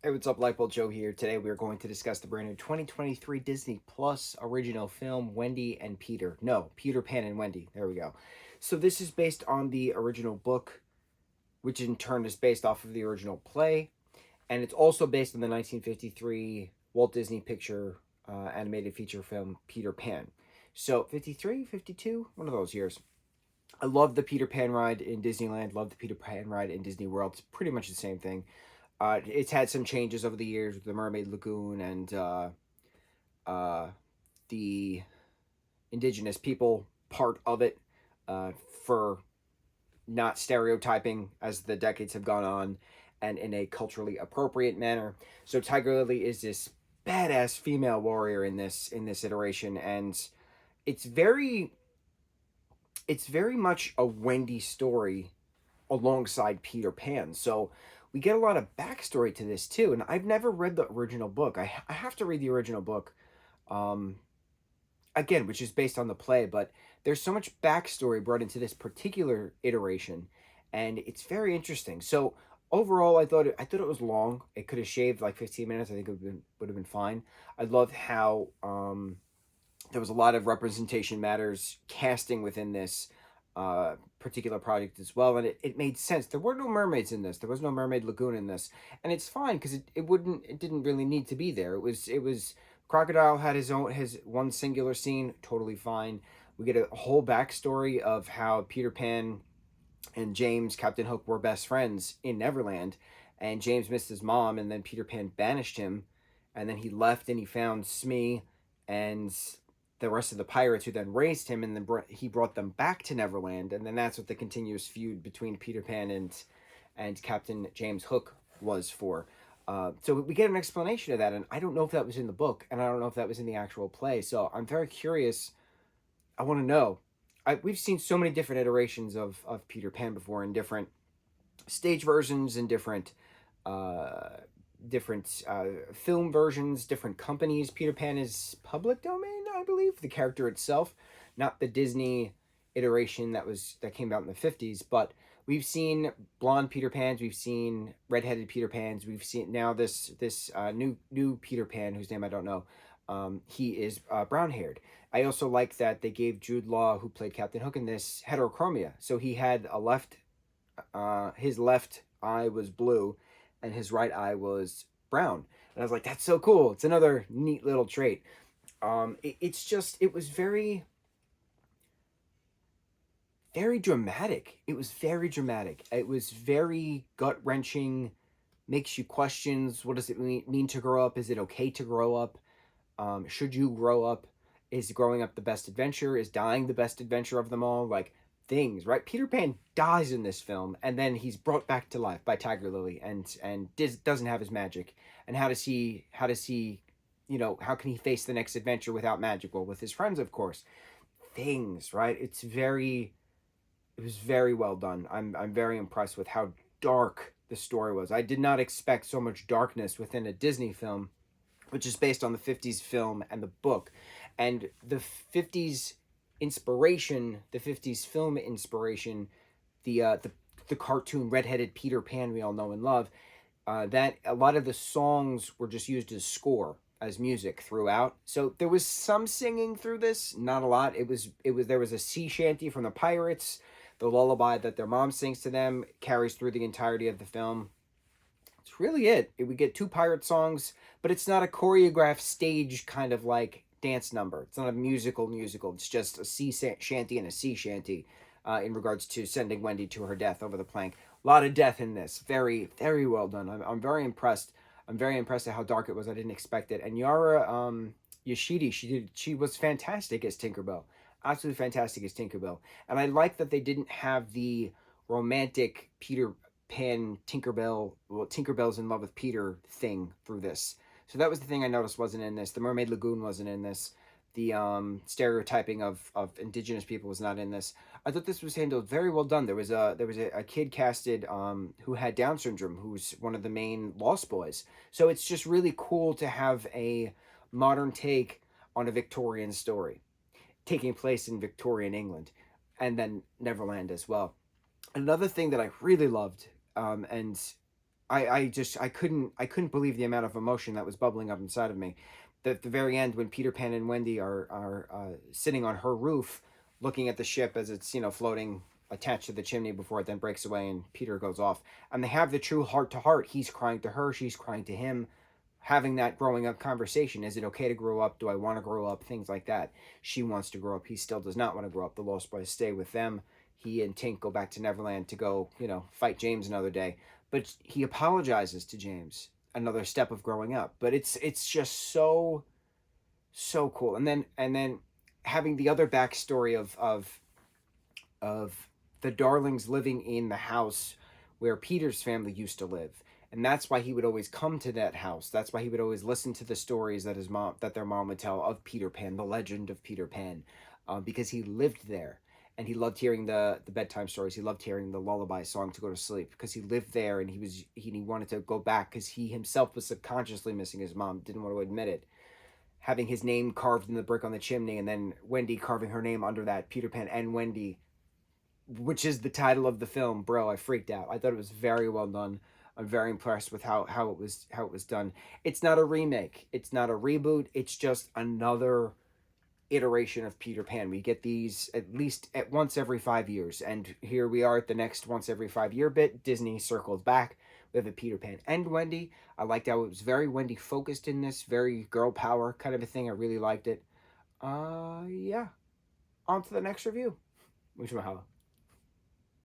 Hey, what's up, lightboltjoe here. Today we are going to discuss the brand new 2023 Disney Plus original film, Wendy and Peter. No, Peter Pan and Wendy. There we go. So this is based on the original book, which in turn is based off of the original play, and it's also based on the 1953 Walt Disney picture animated feature film, Peter Pan. So 53, 52, one of those years. I love the Peter Pan ride in Disneyland, love the Peter Pan ride in Disney World. It's pretty much the same thing. It's had some changes over the years with the Mermaid Lagoon and uh, the indigenous people part of it for not stereotyping as the decades have gone on and in a culturally appropriate manner. So Tiger Lily is this badass female warrior in this iteration, and it's very it's very much a Wendy story alongside Peter Pan. So we get a lot of backstory to this too. And I've never read the original book. I have to read the original book, um, again, which is based on the play, but there's so much backstory brought into this particular iteration, and it's very interesting. So overall, I thought it was long. It could have shaved like 15 minutes. I think it would have been fine. I love how there was a lot of representation matters casting within this particular project as well, and it made sense. There were no mermaids in this. There was no mermaid lagoon in this, and it's fine because it didn't really need to be there. It was Crocodile had his one singular scene, totally fine. We get a whole backstory of how Peter Pan and James, Captain Hook, were best friends in Neverland, and James missed his mom, and then Peter Pan banished him, and then he left and he found Smee and the rest of the pirates, who then raised him, and then he brought them back to Neverland, and then that's what the continuous feud between Peter Pan and Captain James Hook was for. So we get an explanation of that, and I don't know if that was in the book, and I don't know if that was in the actual play. So I'm very curious. I want to know. We've seen so many different iterations of Peter Pan before, in different stage versions and uh, different film versions, different companies. Peter Pan is public domain, I believe, the character itself, not the Disney iteration that came out in the 50s, but we've seen blonde Peter Pans, we've seen redheaded Peter Pans, we've seen now this new Peter Pan, whose name I don't know. He is brown haired. I also like that they gave Jude Law, who played Captain Hook in this, heterochromia. So he had his left eye was blue, and his right eye was brown. And I was like, that's so cool. It's another neat little trait. It was very dramatic. It was very dramatic. It was very gut wrenching. Makes you questions. What does it mean to grow up? Is it okay to grow up? Should you grow up? Is growing up the best adventure? Is dying the best adventure of them all? Like, things, right? Peter Pan dies in this film, and then he's brought back to life by Tiger Lily, and doesn't have his magic. And how does he, how can he face the next adventure without magic? Well, with his friends, of course. Things, right? It was very well done. I'm very impressed with how dark the story was. I did not expect so much darkness within a Disney film, which is based on the 50s film and the book. And the 50s the 50s film inspiration, the cartoon redheaded Peter Pan we all know and love, that a lot of the songs were just used as score, as music throughout. So there was some singing through this, not a lot. There was a sea shanty from the Pirates. The lullaby that their mom sings to them carries through the entirety of the film. It's really it. We get two pirate songs, but it's not a choreographed stage kind of like dance number. It's not a musical. It's just a sea shanty and a sea shanty, in regards to sending Wendy to her death over the plank. A lot of death in this. Very, very well done. I'm very impressed. I'm very impressed at how dark it was. I didn't expect it. And Yara Yoshida, she was fantastic as Tinkerbell. Absolutely fantastic as Tinkerbell. And I like that they didn't have the romantic Peter Pan Tinkerbell, well, Tinkerbell's in love with Peter thing through this. So that was the thing I noticed wasn't in this. The Mermaid Lagoon wasn't in this. The stereotyping of indigenous people was not in this. I thought this was handled very well done. There was a kid casted who had Down syndrome, who's one of the main Lost Boys. So it's just really cool to have a modern take on a Victorian story taking place in Victorian England, and then Neverland as well. Another thing that I really loved, and I couldn't believe the amount of emotion that was bubbling up inside of me. At the very end, when Peter Pan and Wendy are sitting on her roof, looking at the ship as it's floating attached to the chimney before it then breaks away and Peter goes off, and they have the true heart to heart. He's crying to her, she's crying to him, having that growing up conversation. Is it okay to grow up? Do I want to grow up? Things like that. She wants to grow up. He still does not want to grow up. The Lost Boys stay with them. He and Tink go back to Neverland to go, fight James another day. But he apologizes to James. Another step of growing up. But it's just so cool. And then having the other backstory of the Darlings living in the house where Peter's family used to live. And that's why he would always come to that house. That's why he would always listen to the stories that their mom would tell of Peter Pan, the legend of Peter Pan, because he lived there, and he loved hearing the bedtime stories. He loved hearing the lullaby song to go to sleep because he lived there, and he wanted to go back because he himself was subconsciously missing his mom, didn't want to admit it. Having his name carved in the brick on the chimney, and then Wendy carving her name under that, Peter Pan and Wendy, which is the title of the film. Bro, I freaked out. I thought it was very well done. I'm very impressed with how it was done. It's not a remake. It's not a reboot. It's just another iteration of Peter Pan. We get these at least at once every 5 years, and here we are at the next once every 5 year bit. Disney circled back. We have a Peter Pan and Wendy. I liked how it was very Wendy focused in this, very girl power kind of a thing. I really liked it. Yeah. On to the next review. Mucho mahalo.